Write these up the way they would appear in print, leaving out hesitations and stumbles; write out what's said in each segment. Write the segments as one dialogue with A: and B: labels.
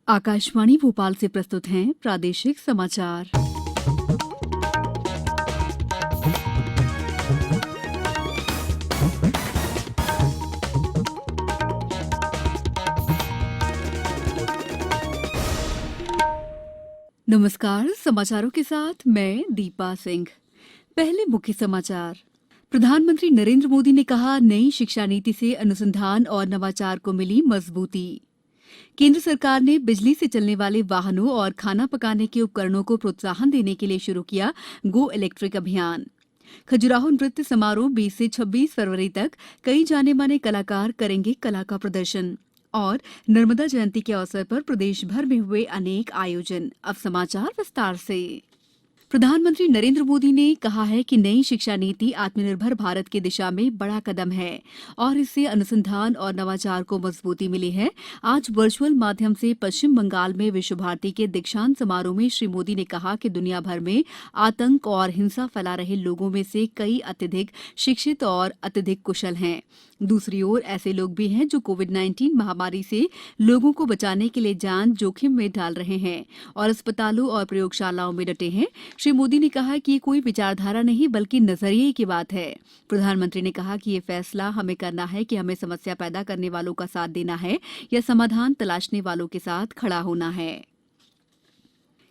A: आकाशवाणी भोपाल से प्रस्तुत हैं प्रादेशिक समाचार। नमस्कार, समाचारों के साथ मैं दीपा सिंह। पहले मुख्य समाचार। प्रधानमंत्री नरेंद्र मोदी ने कहा, नई शिक्षा नीति से अनुसंधान और नवाचार को मिली मजबूती। केंद्र सरकार ने बिजली से चलने वाले वाहनों और खाना पकाने के उपकरणों को प्रोत्साहन देने के लिए शुरू किया गो इलेक्ट्रिक अभियान। खजुराहो नृत्य समारोह 20 से 26 फरवरी तक कई जाने माने कलाकार करेंगे कला का प्रदर्शन। और नर्मदा जयंती के अवसर पर प्रदेश भर में हुए अनेक आयोजन। अब समाचार विस्तार से। प्रधानमंत्री नरेंद्र मोदी ने कहा है कि नई शिक्षा नीति आत्मनिर्भर भारत की दिशा में बड़ा कदम है और इससे अनुसंधान और नवाचार को मजबूती मिली है। आज वर्चुअल माध्यम से पश्चिम बंगाल में विश्व भारती के दीक्षांत समारोह में श्री मोदी ने कहा कि दुनिया भर में आतंक और हिंसा फैला रहे लोगों में से कई अत्यधिक शिक्षित और अत्यधिक कुशल हैं। दूसरी ओर ऐसे लोग भी हैं जो कोविड-19 महामारी से लोगों को बचाने के लिए जान जोखिम में डाल रहे हैं और अस्पतालों और प्रयोगशालाओं में डटे हैं। श्री मोदी ने कहा कि ये कोई विचारधारा नहीं बल्कि नजरिए की बात है। प्रधानमंत्री ने कहा कि ये फैसला हमें करना है कि हमें समस्या पैदा करने वालों का साथ देना है या समाधान तलाशने वालों के साथ खड़ा होना है।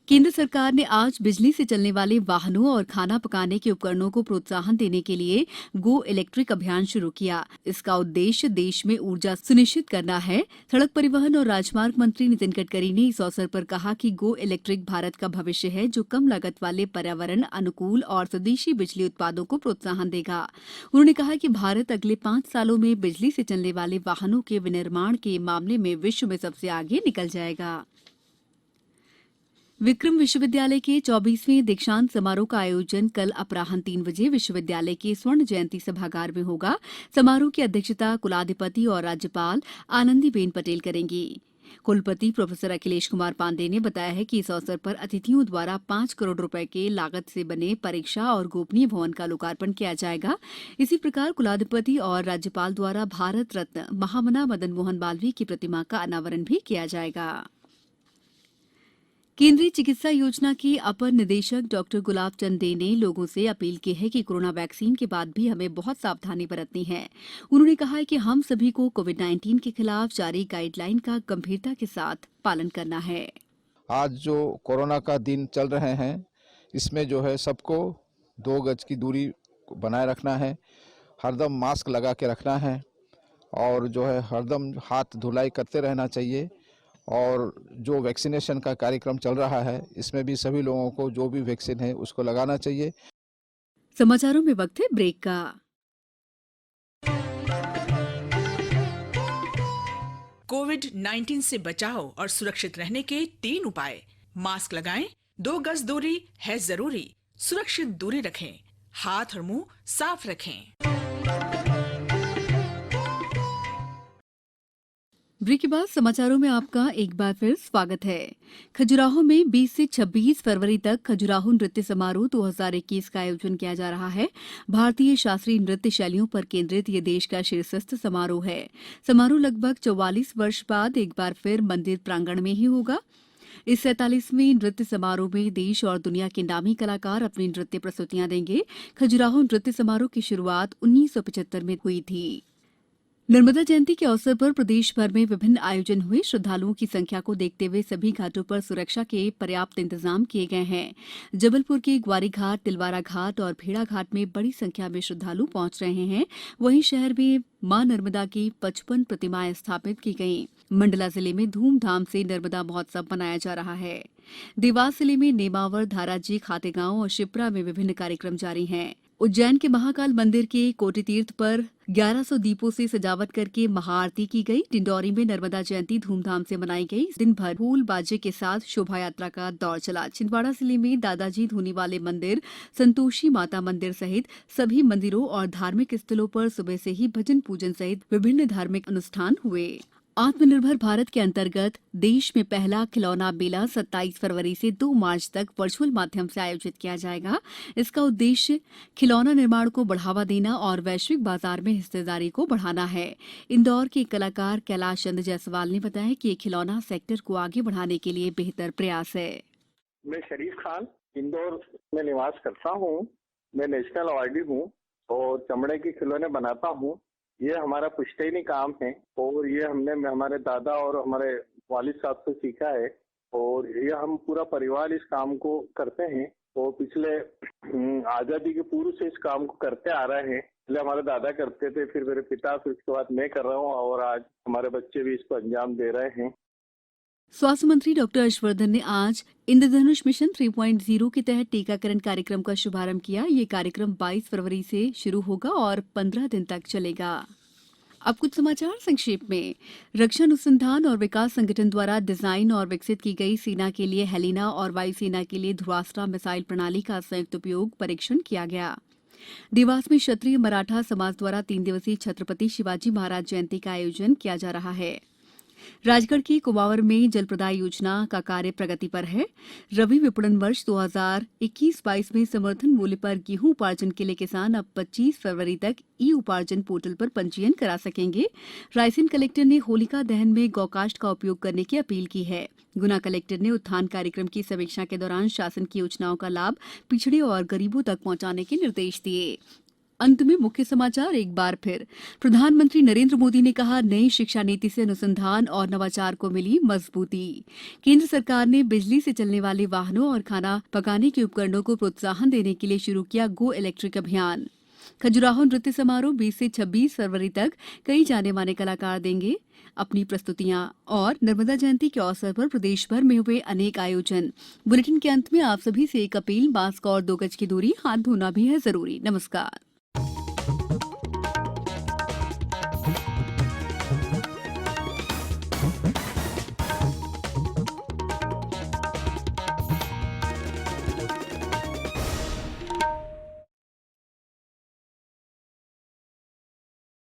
A: केंद्र सरकार ने आज बिजली से चलने वाले वाहनों और खाना पकाने के उपकरणों को प्रोत्साहन देने के लिए गो इलेक्ट्रिक अभियान शुरू किया। इसका उद्देश्य देश में ऊर्जा सुनिश्चित करना है। सड़क परिवहन और राजमार्ग मंत्री नितिन गडकरी ने इस अवसर पर कहा कि गो इलेक्ट्रिक भारत का भविष्य है जो कम लागत वाले पर्यावरण अनुकूल और स्वदेशी बिजली उत्पादों को प्रोत्साहन देगा। उन्होंने कहा कि भारत अगले 5 सालों में बिजली से चलने वाले वाहनों के विनिर्माण के मामले में विश्व में सबसे आगे निकल जाएगा। विक्रम विश्वविद्यालय के 24वें दीक्षांत समारोह का आयोजन कल अपराह्न 3 बजे विश्वविद्यालय के स्वर्ण जयंती सभागार में होगा। समारोह की अध्यक्षता कुलाधिपति और राज्यपाल आनंदीबेन पटेल करेंगी। कुलपति प्रोफेसर अखिलेश कुमार पांडे ने बताया है कि इस अवसर पर अतिथियों द्वारा 5 करोड़ रुपए के लागत से बने परीक्षा और गोपनीय भवन का लोकार्पण किया जाएगा। इसी प्रकार कुलाधिपति और राज्यपाल द्वारा भारत रत्न महामना मदन मोहन मालवीय की प्रतिमा का अनावरण भी किया जाएगा। केंद्रीय चिकित्सा योजना के अपर निदेशक डॉक्टर गुलाब चंद डे ने लोगों से अपील की है कि कोरोना वैक्सीन के बाद भी हमें बहुत सावधानी बरतनी है। उन्होंने कहा है कि हम सभी को कोविड-19 के खिलाफ जारी गाइडलाइन का गंभीरता के साथ पालन करना है।
B: आज जो कोरोना का दिन चल रहे हैं, इसमें जो है सबको 2 गज की दूरी बनाए रखना है, हरदम मास्क लगा के रखना है और जो है हरदम हाथ धुलाई करते रहना चाहिए। और जो वैक्सीनेशन का कार्यक्रम चल रहा है, इसमें भी सभी लोगों को जो भी वैक्सीन है उसको लगाना चाहिए।
A: समाचारों में वक्त है ब्रेक का।
C: कोविड-19 से बचाव और सुरक्षित रहने के 3 उपाय। मास्क लगाएं, 2 गज दूरी है जरूरी, सुरक्षित दूरी रखें, हाथ और मुंह साफ रखें।
A: ब्रेक के बाद समाचारों में आपका एक बार फिर स्वागत है। खजुराहो में 20 से 26 फरवरी तक खजुराहो नृत्य समारोह 2021 का आयोजन किया जा रहा है। भारतीय शास्त्रीय नृत्य शैलियों पर केंद्रित ये देश का शीर्षस्थ समारोह है। समारोह लगभग 44 वर्ष बाद एक बार फिर मंदिर प्रांगण में ही होगा। इस 47वें नृत्य समारोह में देश और दुनिया के नामी कलाकार अपनी नृत्य प्रस्तुतियां देंगे। खजुराहो नृत्य समारोह की शुरुआत 1975 में हुई थी। नर्मदा जयंती के अवसर पर प्रदेश भर में विभिन्न आयोजन हुए। श्रद्धालुओं की संख्या को देखते हुए सभी घाटों पर सुरक्षा के पर्याप्त इंतजाम किए गए हैं। जबलपुर के ग्वारी घाट, तिलवारा घाट और भेड़ा घाट में बड़ी संख्या में श्रद्धालु पहुंच रहे हैं। वहीं शहर में मां नर्मदा की 55 प्रतिमाएं स्थापित की गईं। मंडला जिले में धूमधाम से नर्मदा महोत्सव मनाया जा रहा है। देवास जिले में नेमावर, धाराजी, खातेगांव और शिप्रा में विभिन्न कार्यक्रम जारी हैं। उज्जैन के महाकाल मंदिर के कोटि तीर्थ पर 1100 दीपों से सजावट करके महाआरती की गई। डिंडौरी में नर्मदा जयंती धूमधाम से मनाई गई। दिन भर ढोल बाजे के साथ शोभा यात्रा का दौर चला। छिंदवाड़ा जिले में दादाजी धूनीवाले मंदिर, संतोषी माता मंदिर सहित सभी मंदिरों और धार्मिक स्थलों पर सुबह से ही भजन पूजन सहित विभिन्न धार्मिक अनुष्ठान हुए। आत्मनिर्भर भारत के अंतर्गत देश में पहला खिलौना मेला 27 फरवरी से 2 मार्च तक वर्चुअल माध्यम से आयोजित किया जाएगा। इसका उद्देश्य खिलौना निर्माण को बढ़ावा देना और वैश्विक बाजार में हिस्सेदारी को बढ़ाना है। इंदौर के कलाकार कैलाश चंद जायसवाल ने बताया कि ये खिलौना सेक्टर को आगे बढ़ाने के लिए बेहतर प्रयास है।
D: मैं शरीफ खान इंदौर में निवास करता हूँ। मैं नेशनल अवार्डी हूँ और चमड़े के खिलौने बनाता हूँ। ये हमारा पुश्तैनी काम है और ये हमने हमारे दादा और हमारे वालिद साहब से सीखा है और ये हम पूरा परिवार इस काम को करते हैं और पिछले आज़ादी के पूर्व से इस काम को करते आ रहे हैं। पहले हमारे दादा करते थे, फिर मेरे पिता, फिर उसके बाद मैं कर रहा हूँ और आज हमारे बच्चे भी इसको अंजाम दे रहे हैं।
A: स्वास्थ्य मंत्री डॉक्टर हर्षवर्धन ने आज इंद्रधनुष मिशन 3.0 के तहत टीकाकरण कार्यक्रम का शुभारंभ किया। ये कार्यक्रम 22 फरवरी से शुरू होगा और 15 दिन तक चलेगा। अब कुछ समाचार संक्षेप में। रक्षा अनुसंधान और विकास संगठन द्वारा डिजाइन और विकसित की गई सेना के लिए हेलिना और वायुसेना के लिए ध्रुवास्त्रा मिसाइल प्रणाली का संयुक्त उपयोग परीक्षण किया गया। देवास में क्षत्रिय मराठा समाज द्वारा 3 दिवसीय छत्रपति शिवाजी महाराज जयंती का आयोजन किया जा रहा है। राजगढ़ के कुमावर में जल प्रदाय योजना का कार्य प्रगति पर है। रबी विपणन वर्ष 2021-22 में समर्थन मूल्य पर गेहूं उपार्जन के लिए किसान अब 25 फरवरी तक ई उपार्जन पोर्टल पर पंजीयन करा सकेंगे। रायसेन कलेक्टर ने होलिका दहन में गौकाष्ठ का उपयोग करने की अपील की है। गुना कलेक्टर ने उत्थान कार्यक्रम की समीक्षा के दौरान शासन की योजनाओं का लाभ पिछड़े और गरीबों तक पहुंचाने के निर्देश दिए। अंत में मुख्य समाचार एक बार फिर। प्रधानमंत्री नरेंद्र मोदी ने कहा, नई शिक्षा नीति से अनुसंधान और नवाचार को मिली मजबूती। केंद्र सरकार ने बिजली से चलने वाले वाहनों और खाना पकाने के उपकरणों को प्रोत्साहन देने के लिए शुरू किया गो इलेक्ट्रिक अभियान। खजुराहो नृत्य समारोह 20 से 26 फरवरी तक कई जाने माने कलाकार देंगे अपनी प्रस्तुतियां। और नर्मदा जयंती के अवसर पर प्रदेश भर में हुए अनेक आयोजन। बुलेटिन के अंत में आप सभी से एक अपील, मास्क और 2 गज की दूरी, हाथ धोना भी है जरूरी। नमस्कार।